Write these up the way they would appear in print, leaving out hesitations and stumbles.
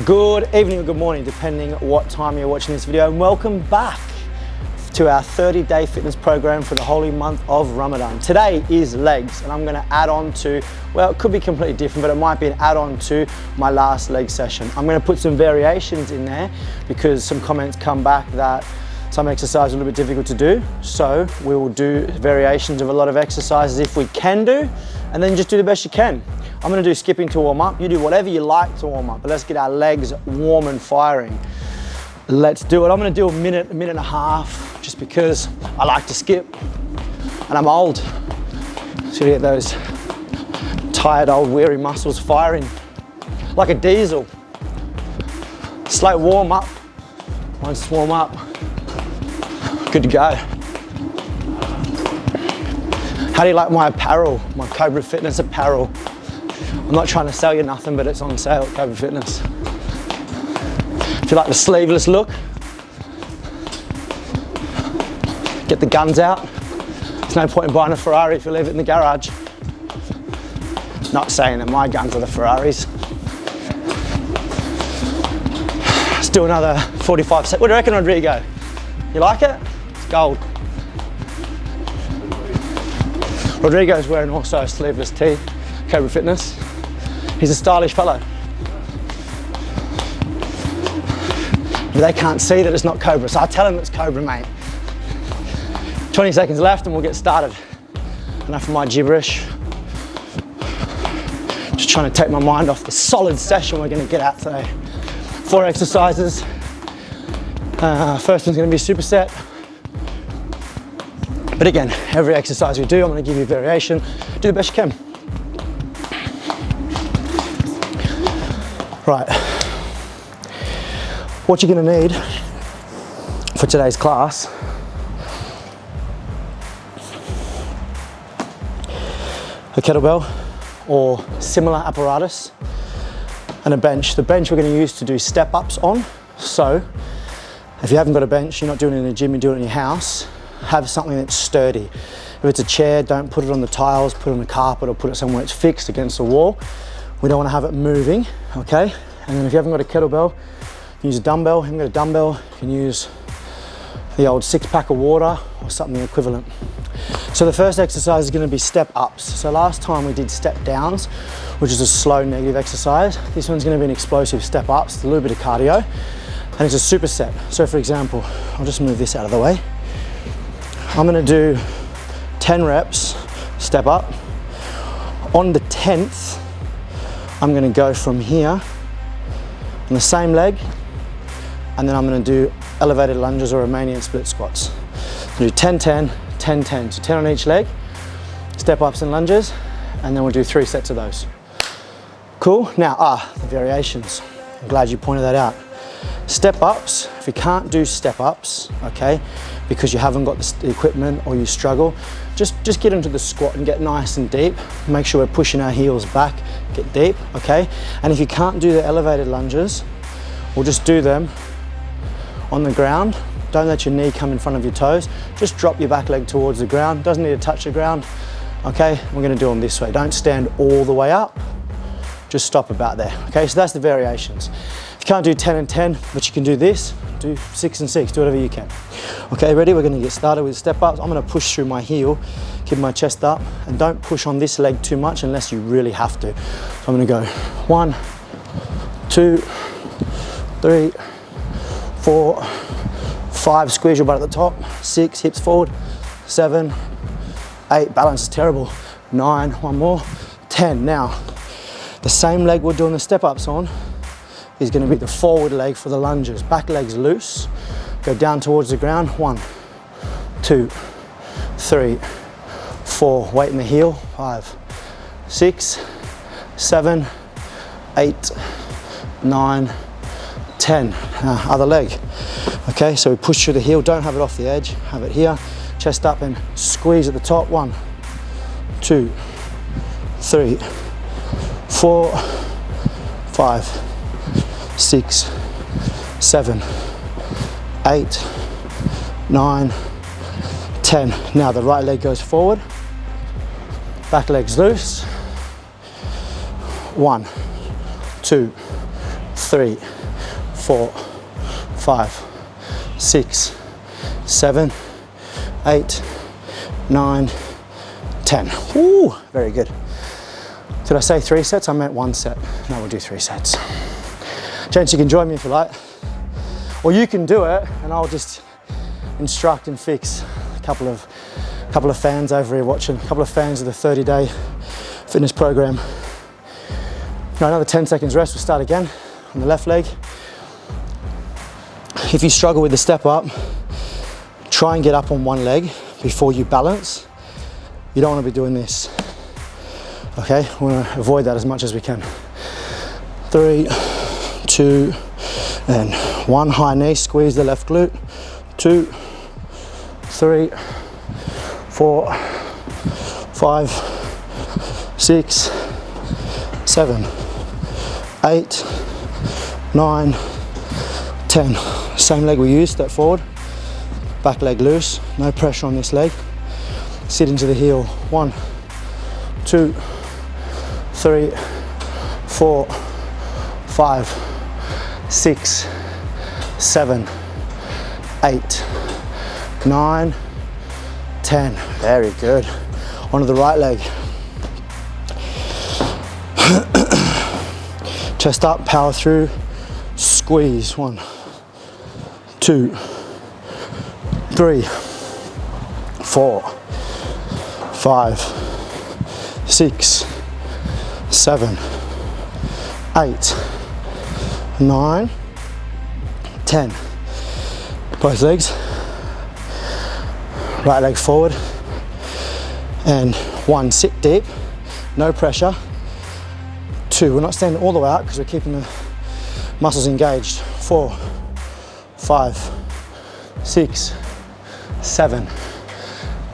Good evening or good morning, depending what time you're watching this video, and welcome back to our 30-day fitness program for the holy month of Ramadan. Today is legs, and I'm gonna add on to, well, it could be completely different, but it might be an add-on to my last leg session. I'm gonna put some variations in there because some comments come back that some exercises are a little bit difficult to do. So we will do variations of a lot of exercises if we can do, and then just do the best you can. I'm gonna do skipping to warm up. You do whatever you like to warm up, but let's get our legs warm and firing. Let's do it. I'm gonna do a minute and a half, just because I like to skip, and I'm old. So you get those tired, old, weary muscles firing like a diesel. Slow warm up. Once warm up, good to go. How do you like my apparel, my Cobra Fitness apparel? I'm not trying to sell you nothing, but it's on sale at Cobra Fitness. If you like the sleeveless look, get the guns out. There's no point in buying a Ferrari if you leave it in the garage. Not saying that my guns are the Ferraris. Let's do another 45 seconds. What do you reckon, Rodrigo? You like it? It's gold. Rodrigo's wearing also a sleeveless tee, Cobra Fitness. He's a stylish fellow. But they can't see that it's not Cobra, so I tell him it's Cobra, mate. 20 seconds left and we'll get started. Enough of my gibberish. Just trying to take my mind off the solid session we're gonna get out today. 4 exercises. First one's gonna be a superset. But again, every exercise we do, I'm gonna give you a variation. Do the best you can. Right. What you're gonna need for today's class a kettlebell or similar apparatus and a bench. The bench we're gonna use to do step ups on. So if you haven't got a bench, you're not doing it in a gym, you're doing it in your house, have something that's sturdy. If it's a chair, don't put it on the tiles, put it on the carpet or put it somewhere it's fixed against the wall. We don't want to have it moving, okay? And then if you haven't got a kettlebell, you can use a dumbbell. If you haven't got a dumbbell, you can use the old 6-pack of water or something equivalent. So the first exercise is going to be step ups. So last time we did step downs, which is a slow negative exercise. This one's going to be an explosive step ups, a little bit of cardio, and it's a superset. So for example, I'll just move this out of the way. I'm going to do 10 reps, step up. On the 10th, I'm going to go from here on the same leg, and then I'm going to do elevated lunges or Romanian split squats. I'll do 10, 10, 10, 10. So 10 on each leg, step ups and lunges, and then we'll do 3 sets of those. Cool? Now, the variations. I'm glad you pointed that out. Step ups, if you can't do step ups, okay, because you haven't got the equipment or you struggle, just get into the squat and get nice and deep. Make sure we're pushing our heels back, get deep, okay? And if you can't do the elevated lunges, we'll just do them on the ground. Don't let your knee come in front of your toes. Just drop your back leg towards the ground. Doesn't need to touch the ground, okay? We're gonna do them this way. Don't stand all the way up. Just stop about there, okay? So that's the variations. If you can't do 10 and 10, but you can do this, do 6 and 6, do whatever you can. Okay, ready? We're gonna get started with step ups. I'm gonna push through my heel, keep my chest up, and don't push on this leg too much unless you really have to. So I'm gonna go 1, 2, 3, 4, 5, squeeze your butt at the top, 6, hips forward, 7, 8, balance is terrible, 9, one more, 10. Now, the same leg we're doing the step ups on is going to be the forward leg for the lunges. Back leg's loose, go down towards the ground, 1, 2, 3, 4, weight in the heel, 5, 6, 7, 8, 9, 10. Other leg. Okay, so we push through the heel, don't have it off the edge, have it here, chest up and squeeze at the top, 1, 2, 3, 4, 5, 6, 7, 8, 9, 10. Now the right leg goes forward, back leg's loose. 1, 2, 3, 4, 5, 6, 7, 8, 9, 10. Ooh, very good. Did I say 3 sets? I meant 1 set. Now we'll do 3 sets. Gents, you can join me if you like. Or you can do it and I'll just instruct and fix a couple of fans over here watching, a couple of fans of the 30-day fitness program. Now another 10 seconds rest, we'll start again on the left leg. If you struggle with the step up, try and get up on one leg before you balance. You don't want to be doing this. Okay, we want to avoid that as much as we can. 3, 2, and 1 high knee, squeeze the left glute. 2, 3, 4, 5, 6, 7, 8, 9, 10. Same leg we used, step forward. Back leg loose, no pressure on this leg. Sit into the heel. 1, 2, 3, 4, 5, 6, 7, 8, 9, 10. Very good. Onto the right leg. Chest up, power through, squeeze. 1, 2, 3, 4, 5, 6, 7, 8, 9, 10. Both legs. Right leg forward. And 1, sit deep, no pressure. 2, we're not standing all the way out because we're keeping the muscles engaged. 4, 5, 6, 7,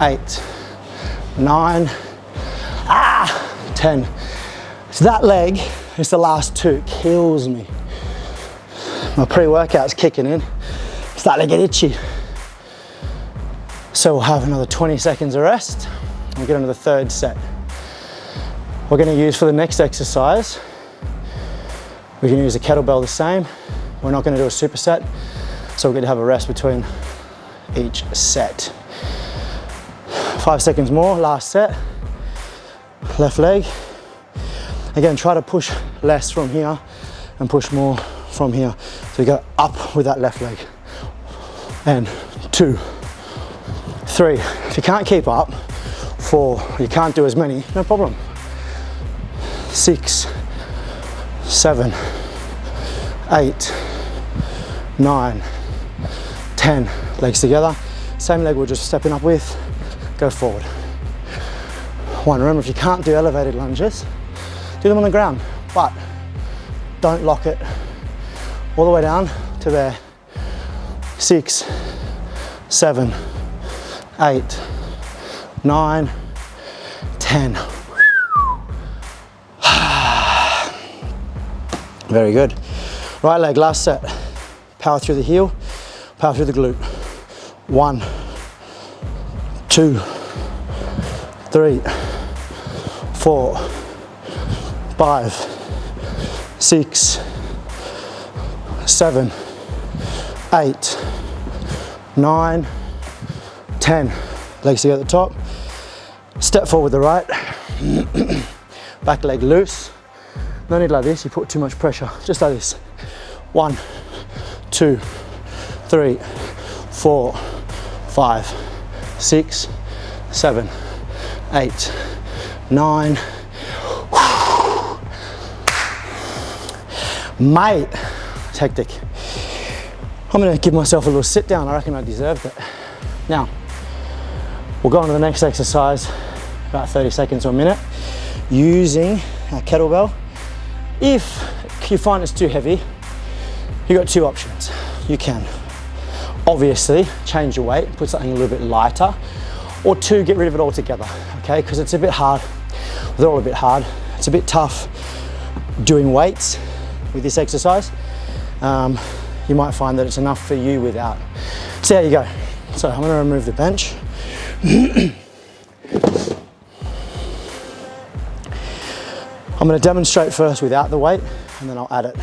8, 9, 10. So that leg is the last 2, it kills me. My pre-workout's kicking in, starting to get itchy. So we'll have another 20 seconds of rest. We'll get into the 3rd set. We're going to use for the next exercise, we can use a kettlebell the same. We're not going to do a superset, so we're going to have a rest between each set. 5 seconds more, last set. Left leg. Again, try to push less from here and push more from here. So you go up with that left leg. And 2, 3. If you can't keep up, 4, you can't do as many, no problem. 6, 7, 8, 9, 10. Legs together. Same leg we're just stepping up with. Go forward. 1, remember if you can't do elevated lunges, do them on the ground, but don't lock it all the way down to there. 6, 7, 8, 9, 10. Very good. Right leg, last set. Power through the heel, power through the glute. 1, 2, 3, 4, 5, 6, 7, 8, 9, 10. Legs together at the top. Step forward with the right. Back leg loose. No need like this, you put too much pressure. Just like this. 1, 2, 3, 4, 5, 6, 7, 8, 9. Mate, it's hectic. I'm gonna give myself a little sit down. I reckon I deserved it. Now, we'll go on to the next exercise, about 30 seconds to a minute, using a kettlebell. If you find it's too heavy, you've got 2 options. You can obviously change your weight, put something a little bit lighter, or 2, get rid of it altogether, okay? Because it's a bit hard, they're all a bit hard. It's a bit tough doing weights with this exercise. You might find that it's enough for you without. See how you go. So I'm gonna remove the bench. I'm gonna demonstrate first without the weight, and then I'll add it.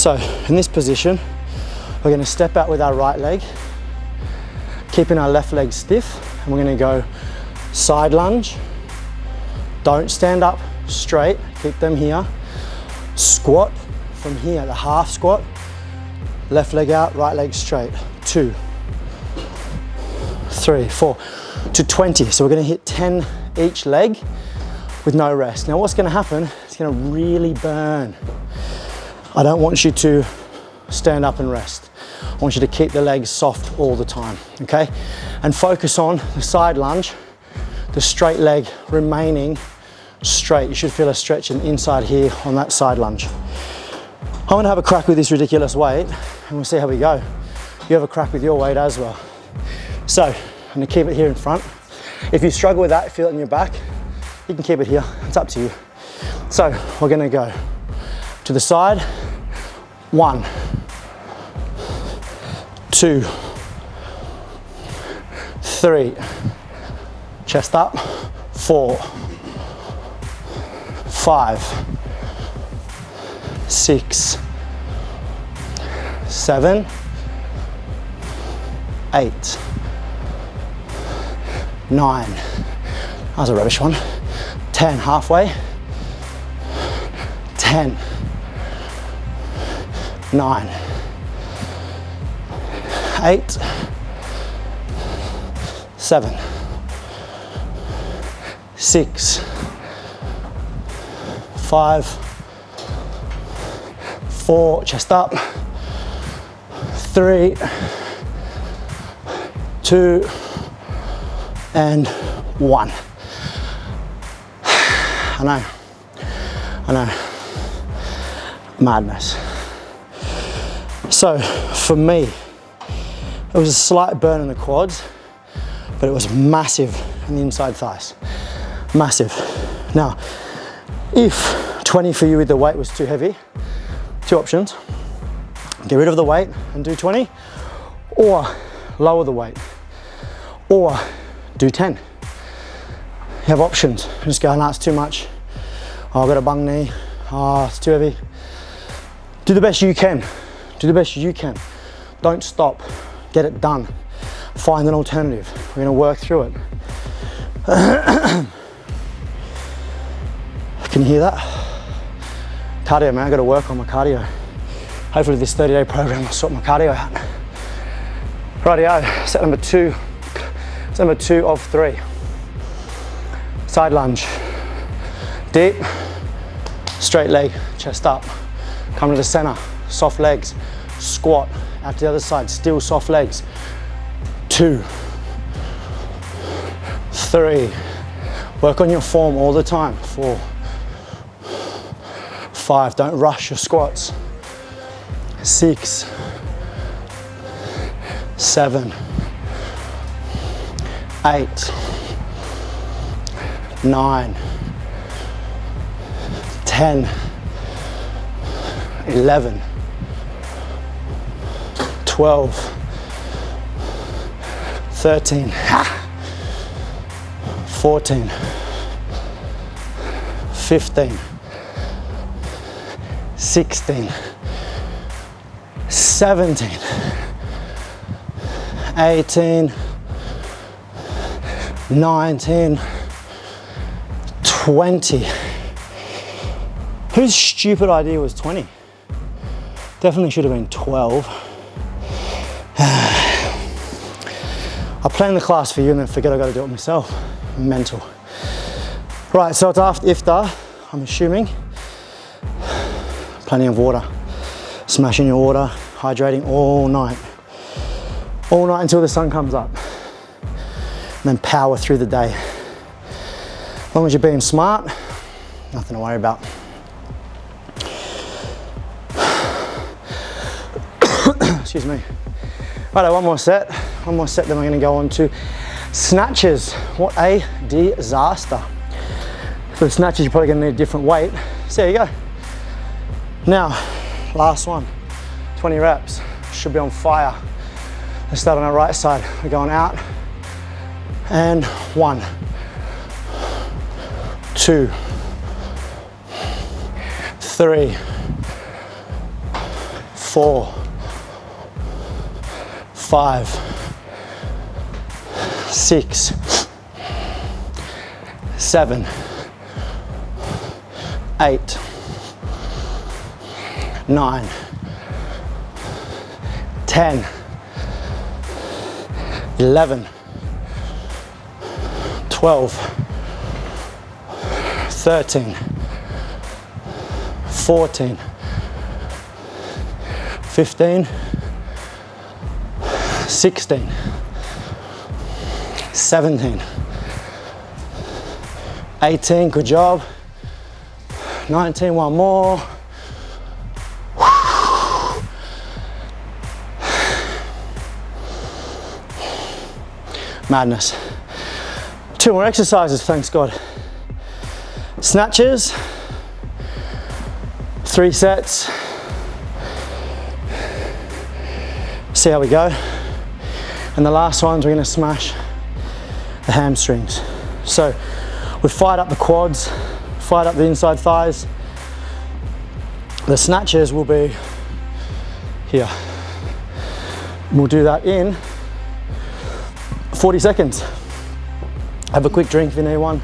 So in this position, we're going to step out with our right leg, keeping our left leg stiff, and we're going to go side lunge. Don't stand up straight, keep them here. Squat from here, the half squat, left leg out, right leg straight. 2, 3, 4 to 20. So we're going to hit 10 each leg with no rest. Now what's going to happen, it's going to really burn. I don't want you to stand up and rest. I want you to keep the legs soft all the time, okay? And focus on the side lunge, the straight leg remaining straight. You should feel a stretch inside here on that side lunge. I'm gonna have a crack with this ridiculous weight and we'll see how we go. You have a crack with your weight as well. So I'm gonna keep it here in front. If you struggle with that, feel it in your back, you can keep it here, it's up to you. So we're gonna go to the side, 1, 2, 3, chest up, 4, 5, 6, 7, 8, 9, that was a rubbish one, 10, halfway, 10, 9, 8, 7, 6, 5, 4, chest up, 3, 2, and 1. I know, madness. So for me, it was a slight burn in the quads, but it was massive in the inside thighs, massive. Now, if 20 for you with the weight was too heavy, 2 options: get rid of the weight and do 20, or lower the weight, or do 10. You have options. Just go, no, it's too much. Oh, I've got a bung knee. Oh, it's too heavy. Do the best you can. Do the best you can. Don't stop. Get it done. Find an alternative. We're gonna work through it. Can you hear that? Cardio, man, I gotta work on my cardio. Hopefully this 30-day program will sort my cardio out. Rightio, set number 2. Set number 2 of 3. Side lunge. Deep, straight leg, chest up. Come to the center, soft legs. Squat, out to the other side, still soft legs. 2, 3. Work on your form all the time. 4, 5, don't rush your squats. 6, 7, 8, 9, 10, 11, 12, 13, 14, 15, 16, 17, 18, 19, 20. Whose stupid idea was 20? Definitely should have been 12. I planned the class for you and then forget I got to do it myself. Mental. Right, so it's after iftar, I'm assuming. Plenty of water. Smashing your water, hydrating all night. All night until the sun comes up. And then power through the day. As long as you're being smart, nothing to worry about. Excuse me. Right, one more set, then we're gonna go on to snatches. What a disaster. For the snatches, you're probably gonna need a different weight. So there you go. Now, last one, 20 reps. Should be on fire. Let's start on our right side. We're going out, and 1, 2, 3, 4, 5, 6, 7, 8, 9, 10, 11, 12, 13, 14, 15, 16, 17, 18, good job, 19, one more, madness. 2 more exercises, thanks God. Snatches, 3 sets. See how we go. And the last ones, we're gonna smash the hamstrings. So we fired up the quads, fired up the inside thighs. The snatches will be here. We'll do that in 40 seconds. Have a quick drink if you need one.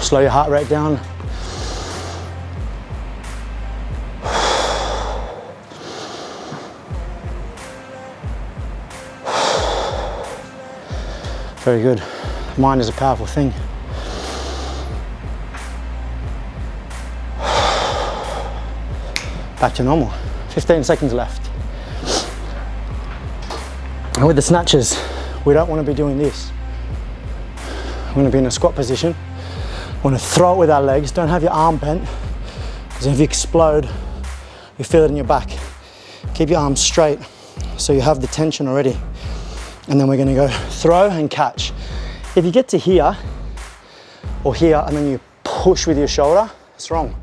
Slow your heart rate down. Very good. Mind is a powerful thing. Back to normal. 15 seconds left. And with the snatches, we don't want to be doing this. We're going to be in a squat position. We want to throw it with our legs. Don't have your arm bent, because if you explode, you feel it in your back. Keep your arms straight so you have the tension already. And then we're going to go throw and catch. If you get to here or here and then you push with your shoulder, it's wrong.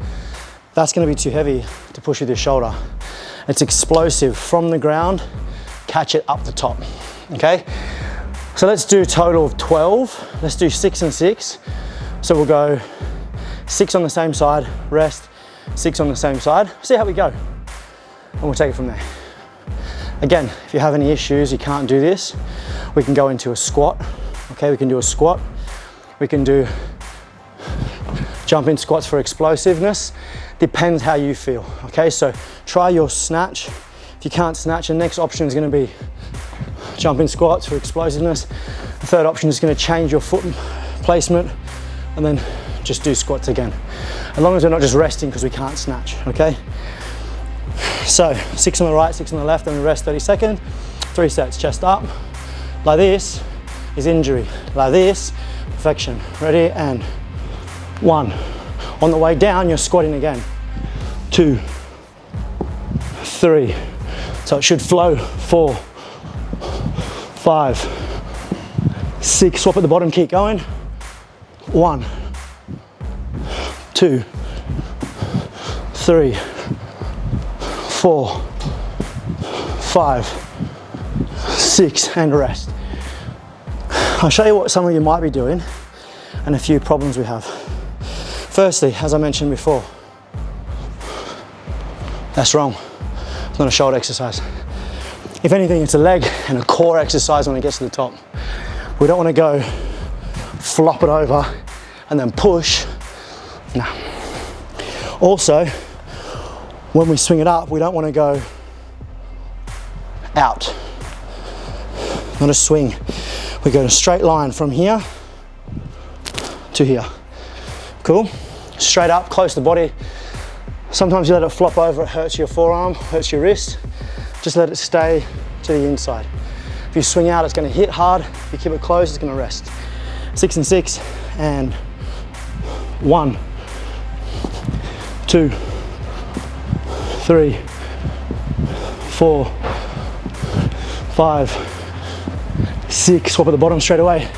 That's going to be too heavy to push with your shoulder. It's explosive from the ground, catch it up the top. Okay, so let's do a total of 12. Let's do 6 and 6. So we'll go 6 on the same side, rest, 6 on the same side. See how we go, and we'll take it from there. Again, if you have any issues, you can't do this, we can go into a squat. Okay, we can do a squat. We can do jumping squats for explosiveness. Depends how you feel. Okay, so try your snatch. If you can't snatch, the next option is going to be jumping squats for explosiveness. The third option is going to change your foot placement and then just do squats again. As long as we're not just resting because we can't snatch, okay? So 6 on the right, 6 on the left, and we rest 30 seconds. 3 sets, chest up. Like this is injury. Like this, perfection. Ready, and 1. On the way down, you're squatting again. 2, 3. So it should flow. 4, 5, 6. Swap at the bottom, keep going. 1, 2, 3, 4, 5, 6, and rest. I'll show you what some of you might be doing and a few problems we have. Firstly, as I mentioned before, that's wrong. It's not a shoulder exercise. If anything, it's a leg and a core exercise when it gets to the top. We don't want to go flop it over and then push. No. Also, when we swing it up, we don't want to go out. Not a swing. We go in a straight line from here to here. Cool? Straight up, close to the body. Sometimes you let it flop over, it hurts your forearm, hurts your wrist. Just let it stay to the inside. If you swing out, it's going to hit hard. If you keep it closed, it's going to rest. 6 and 6, and 1, 2, 3, 4, 5, 6. Swap at the bottom straight away.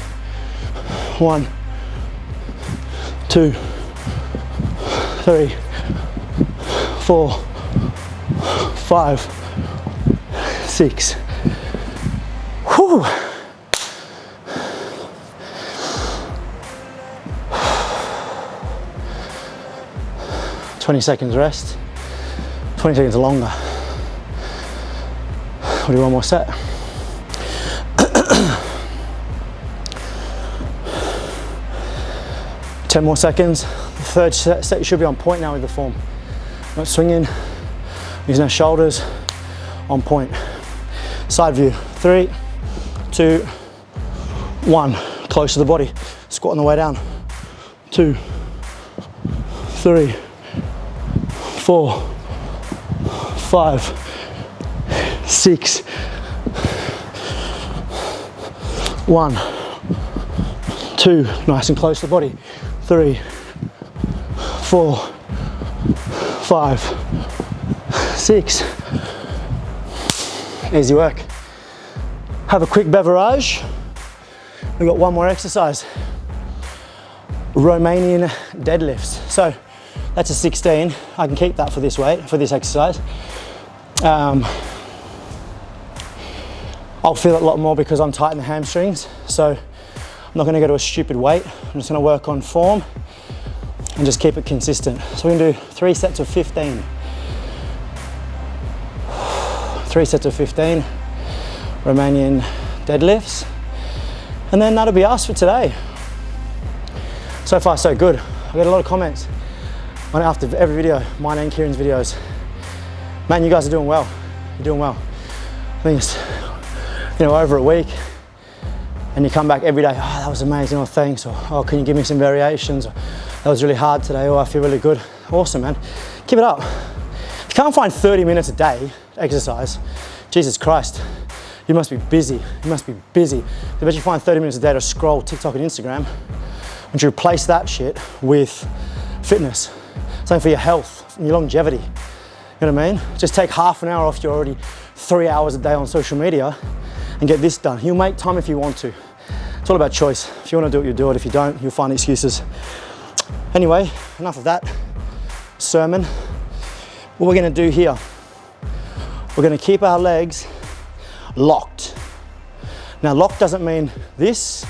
1, 2, 3, 4, 5, 6. Whew. 20 seconds rest. 20 seconds longer. We'll do one more set. Ten more seconds. The third set you should be on point now with the form. Not swinging, using our shoulders, on point. Side view, 3, 2, 1. Close to the body. Squat on the way down. 2, 3, 4, 5, 6, 1, 2, nice and close to the body. 3, 4, 5, 6. Easy work. Have a quick beverage. We've got one more exercise. Romanian deadlifts. So that's a 16. I can keep that for this weight, for this exercise. I'll feel it a lot more because I'm tight in the hamstrings. So I'm not going to go to a stupid weight. I'm just going to work on form and just keep it consistent. So we're going to do 3 sets of 15. 3 sets of 15 Romanian deadlifts. And then that'll be us for today. So far so good. I got a lot of comments after every video, mine and Kieran's videos. Man, you guys are doing well. You're doing well. I think it's, over a week and you come back every day, oh, that was amazing, oh, thanks, or oh, can you give me some variations, or that was really hard today, oh, I feel really good. Awesome, man. Keep it up. If you can't find 30 minutes a day to exercise, Jesus Christ, you must be busy. You must be busy. I bet you find 30 minutes a day to scroll TikTok and Instagram. Would you replace that shit with fitness? Something for your health and your longevity. You know what I mean? Just take half an hour off your already 3 hours a day on social media and get this done. You'll make time if you want to. It's all about choice. If you want to do it, you do it. If you don't, you'll find excuses. Anyway, enough of that sermon. What we're going to do here, we're going to keep our legs locked. Now, locked doesn't mean this.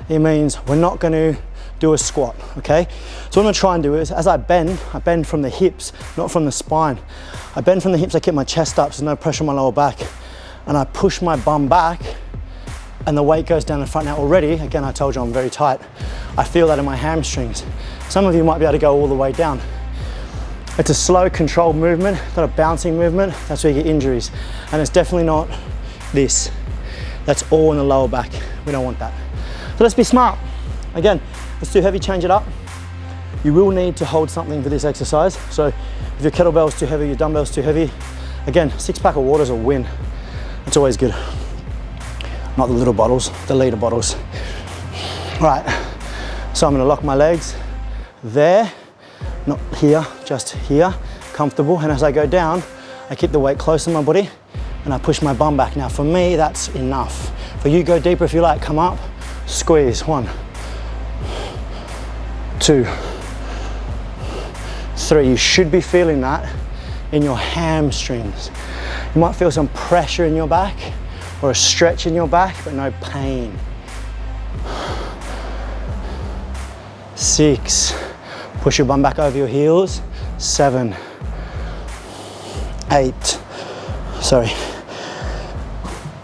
It means we're not going to do a squat, okay? So what I'm going to try and do is, as I bend from the hips, not from the spine. I bend from the hips, I keep my chest up, so no pressure on my lower back. And I push my bum back, and the weight goes down the front. Now already, again, I told you I'm very tight. I feel that in my hamstrings. Some of you might be able to go all the way down. It's a slow, controlled movement, not a bouncing movement. That's where you get injuries. And it's definitely not this. That's all in the lower back. We don't want that. So let's be smart. Again, it's too heavy, change it up. You will need to hold something for this exercise. So if your kettlebell's too heavy, your dumbbell's too heavy, again, 6-pack of water's a win. It's always good. Not the little bottles, the liter bottles. All right, so I'm gonna lock my legs there, not here, just here, comfortable. And as I go down, I keep the weight close to my body and I push my bum back. Now for me, that's enough. For you, go deeper if you like, come up, squeeze, 1, 2, 3. You should be feeling that in your hamstrings. You might feel some pressure in your back or a stretch in your back, but no pain. 6, push your bum back over your heels. 7, 8,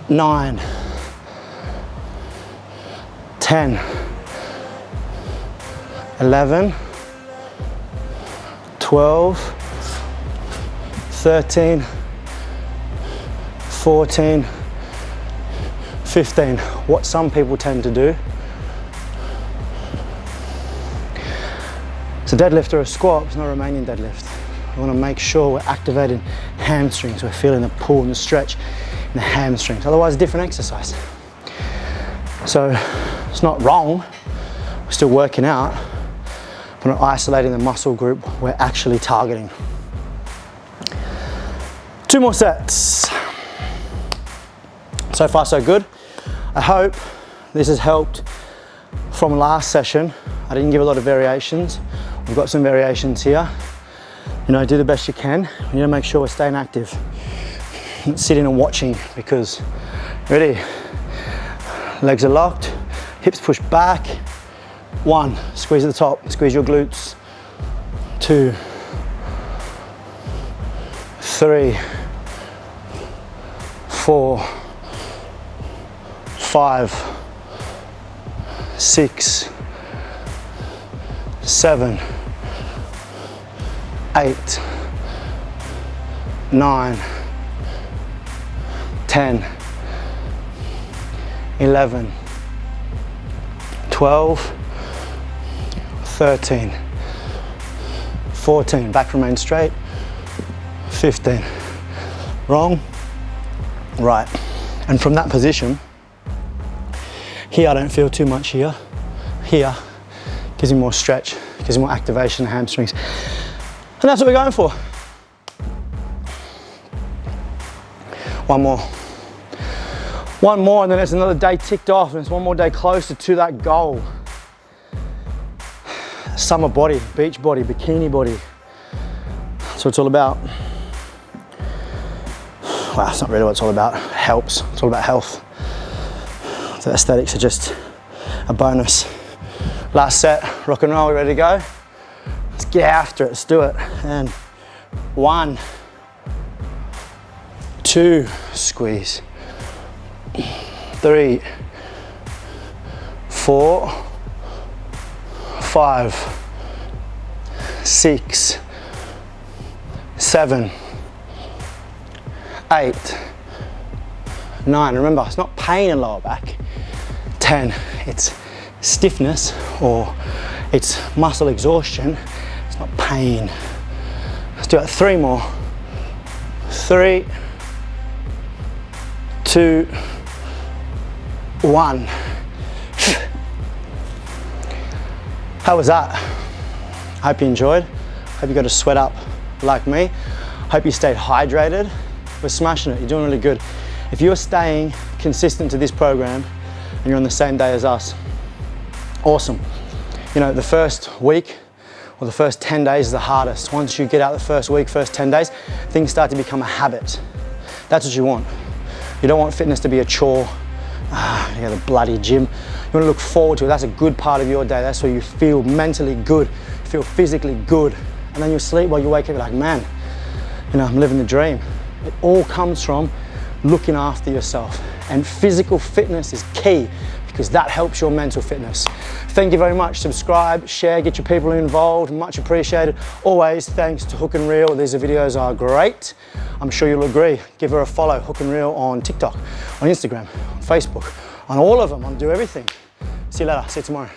9, 10, 11, 12, 13, 14, 15. What some people tend to do. It's a deadlift or a squat, it's not a Romanian deadlift. We want to make sure we're activating hamstrings, we're feeling the pull and the stretch in the hamstrings. Otherwise, a different exercise. So it's not wrong, we're still working out. We're not isolating the muscle group, we're actually targeting. 2 more sets. So far so good. I hope this has helped from last session. I didn't give a lot of variations. We've got some variations here. Do the best you can. We need to make sure we're staying active. Not sitting and watching, because, ready? Legs are locked, hips push back. 1, squeeze at the top, squeeze your glutes. 2, 3, 4, 5, 6, 7, 8, 9, 10, 11, 12, 13, 14, back remain straight, 15, wrong, right. And from that position, here I don't feel too much here. Here gives me more stretch, gives me more activation in the hamstrings. And that's what we're going for. One more. One more and then it's another day ticked off and it's one more day closer to that goal. Summer body, beach body, bikini body. That's what it's all about. Well, that's not really what it's all about. It helps, it's all about health. The aesthetics are just a bonus. Last set, rock and roll, we ready to go? Let's get after it, let's do it. And 1, 2, squeeze. 3, 4, 5, 6, 7, 8, 9. Remember, it's not pain in lower back. 10, it's stiffness or it's muscle exhaustion. It's not pain. Let's do it. 3 more. 3, 2, 1. How was that? Hope you enjoyed. Hope you got to sweat up like me. Hope you stayed hydrated. We're smashing it. You're doing really good. If you're staying consistent to this program and you're on the same day as us, awesome. You know, the first week or the first 10 days is the hardest. Once you get out the first week, first 10 days, things start to become a habit. That's what you want. You don't want fitness to be a chore. You got the bloody gym. You want to look forward to it. That's a good part of your day. That's where you feel mentally good, you feel physically good. And then you sleep while you wake up, you're like, man, you know, I'm living the dream. It all comes from looking after yourself. And physical fitness is key because that helps your mental fitness. Thank you very much. Subscribe, share, get your people involved. Much appreciated. Always thanks to Hook and Reel. These videos are great. I'm sure you'll agree. Give her a follow, Hook and Reel, on TikTok, on Instagram, on Facebook, on all of them, on Do Everything. See you later. See you tomorrow.